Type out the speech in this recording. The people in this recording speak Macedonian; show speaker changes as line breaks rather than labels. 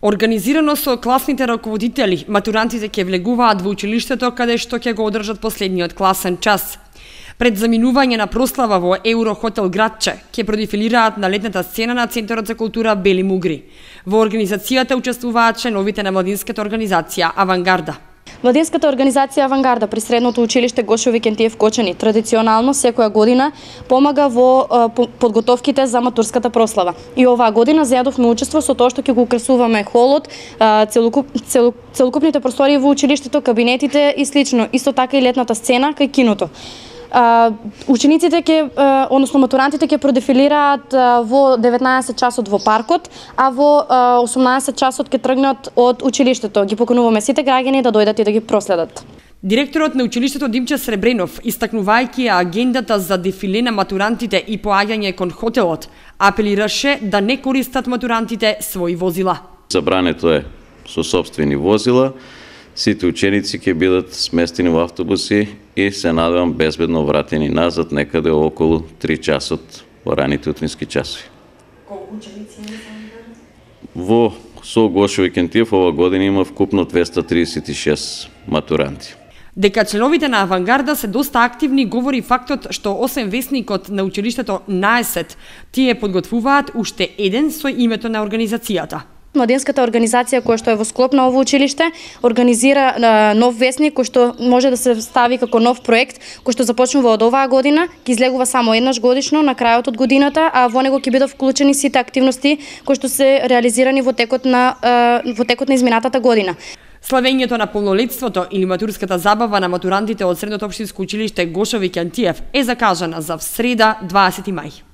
Организирано со класните раководители, матурантите ќе влегуваат во училиштето каде што ќе го одржат последниот класен час. Пред заминување на прослава во Еврохотел Градче ќе продефилираат на летната сцена на Центарот за култура Бели Мугри. Во организацијата учествуваат членовите на младинската организација Авангарда.
Младинската организација Авангарда при средното училиште Гошо Викентиев Кочани традиционално секоја година помага во подготовките за матурската прослава. И оваа година заедовме учество со тоа што ќе го украсуваме холот, целокупните простории во училиштето, кабинетите и слично. Исто така и летната сцена кај киното. Учениците односно матурантите ќе продефилираат во 19 часот во паркот, а во 18 часот ќе тргнат од училиштето. Ги покануваме сите граѓани да дојдат и да ги проследат.
Директорот на училиштето Димче Сребренов, истакнувајќи агендата за дефиле на матурантите и поаѓање кон хотелот, апелираше да не користат матурантите своји возила.
Забрането е со сопствени возила. Сите ученици ќе бидат сместени во автобуси и се надевам безбедно вратени назад некаде околу 3 часот во раните утрински часови.
Колку ученици има
во со Гошо Викентиев ова година има вкупно 236 матуранти.
Дека членовите на Авангарда се доста активни говори фактот што освен весникот на училиштето Наесет, тие подготвуваат уште еден со името на организацијата.
Младинската организација која што е во склоп на ово училиште организира нов весник кој што може да се стави како нов проект кој што започнува од оваа година, ќе излегува само еднаш годишно на крајот од годината, а во него ќе бидат вклучени сите активности кои што се реализирани во текот на изминатата година.
Славењето на полнолетството или матурската забава на матурантите од Средното општинско училиште Гошо Викентиев е закажана за среда 20 мај.